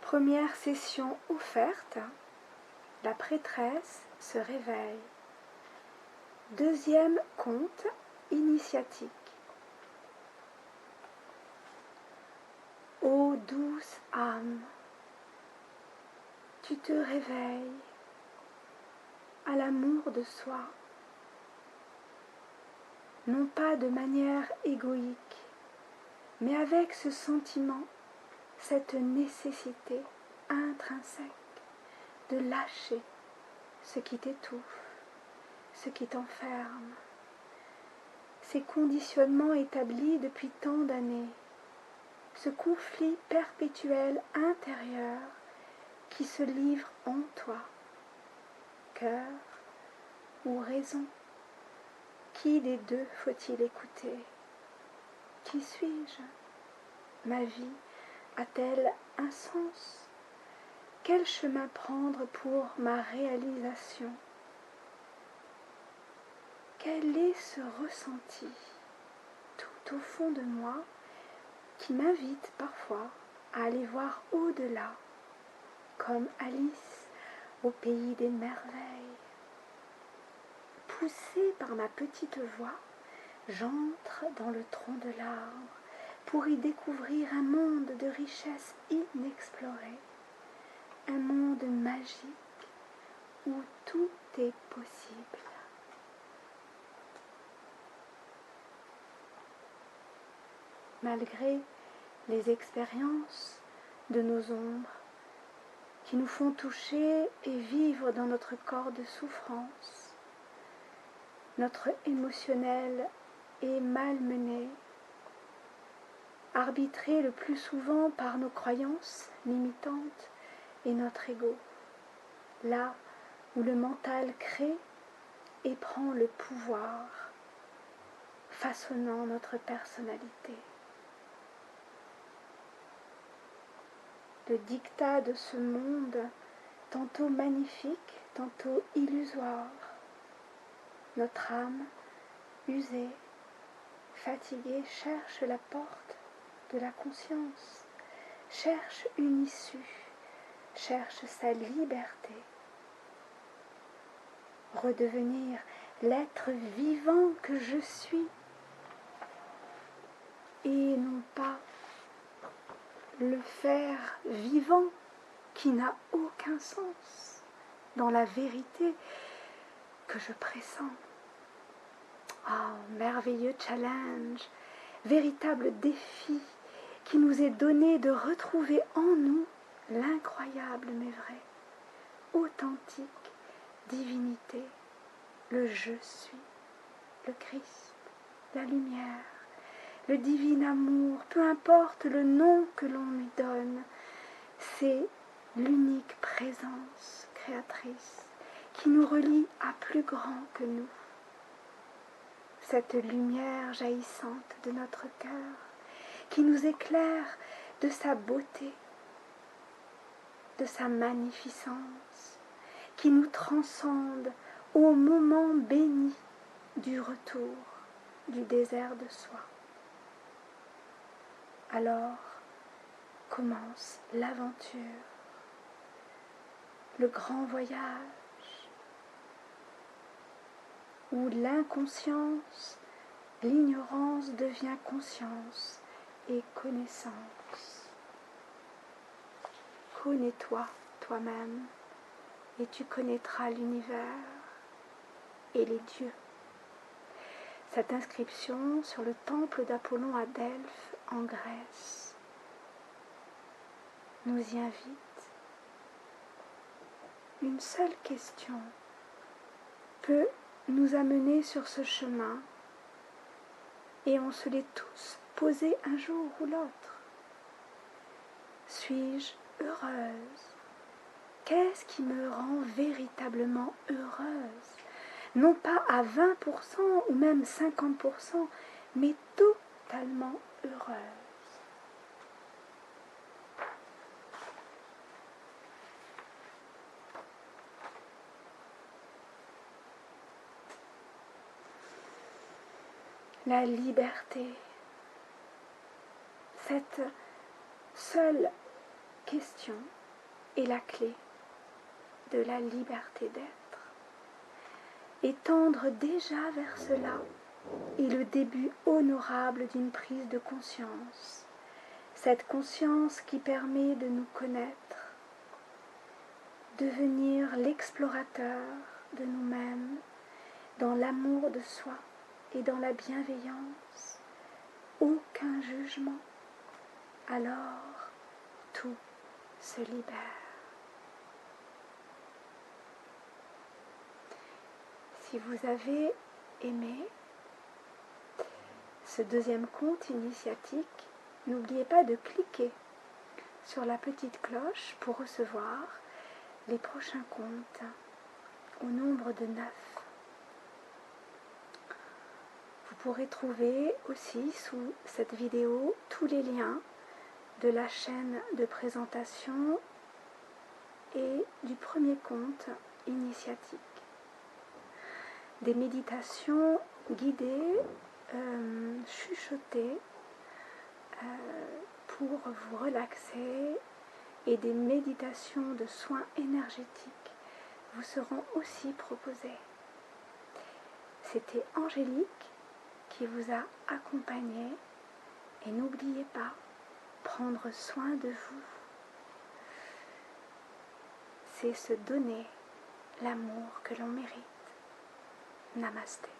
Première session offerte, la prêtresse se réveille. Deuxième conte initiatique. Ô douce âme, tu te réveilles à l'amour de soi, non pas de manière égoïque, mais avec ce sentiment, cette nécessité intrinsèque de lâcher ce qui t'étouffe, ce qui t'enferme, ces conditionnements établis depuis tant d'années, ce conflit perpétuel intérieur qui se livre en toi, cœur ou raison. Qui des deux faut-il écouter? Qui suis-je? Ma vie a-t-elle un sens? Quel chemin prendre pour ma réalisation? Quel est ce ressenti tout au fond de moi qui m'invite parfois à aller voir au-delà, comme Alice au pays des merveilles? Poussée par ma petite voix, j'entre dans le tronc de l'arbre pour y découvrir un monde de richesse inexplorée, un monde magique où tout est possible. Malgré les expériences de nos ombres qui nous font toucher et vivre dans notre corps de souffrance, notre émotionnel est malmené, arbitré le plus souvent par nos croyances limitantes et notre ego, là où le mental crée et prend le pouvoir, façonnant notre personnalité. Le diktat de ce monde, tantôt magnifique, tantôt illusoire. Notre âme, usée, fatiguée, cherche la porte de la conscience, cherche une issue, cherche sa liberté. Redevenir l'être vivant que je suis et non pas le faire vivant qui n'a aucun sens dans la vérité que je pressens. Merveilleux challenge, véritable défi qui nous est donné de retrouver en nous l'incroyable mais vrai, authentique divinité, le je suis, le Christ, la lumière, le divin amour, peu importe le nom que l'on lui donne, c'est l'unique présence créatrice qui nous relie à plus grand que nous. Cette lumière jaillissante de notre cœur qui nous éclaire de sa beauté, de sa magnificence, qui nous transcende au moment béni du retour du désert de soi. Alors commence l'aventure, le grand voyage, où l'inconscience, l'ignorance devient conscience et connaissance. Connais-toi toi-même et tu connaîtras l'univers et les dieux. Cette inscription sur le temple d'Apollon à Delphes en Grèce nous y invite. Une seule question peut nous amener sur ce chemin et on se l'est tous posé un jour ou l'autre. Suis-je heureuse? Qu'est-ce qui me rend véritablement heureuse? Non pas à 20% ou même 50%, mais totalement heureuse. La liberté, cette seule question est la clé de la liberté d'être. Et tendre déjà vers cela est le début honorable d'une prise de conscience. Cette conscience qui permet de nous connaître, devenir l'explorateur de nous-mêmes dans l'amour de soi et dans la bienveillance, aucun jugement. Alors, tout se libère. Si vous avez aimé ce deuxième conte initiatique, n'oubliez pas de cliquer sur la petite cloche pour recevoir les prochains contes au nombre de 9. Vous pourrez trouver aussi sous cette vidéo tous les liens de la chaîne de présentation et du premier conte initiatique. Des méditations guidées, chuchotées, pour vous relaxer, et des méditations de soins énergétiques vous seront aussi proposées. C'était Angélique qui vous a accompagné, et n'oubliez pas, prendre soin de vous, c'est se donner l'amour que l'on mérite. Namasté.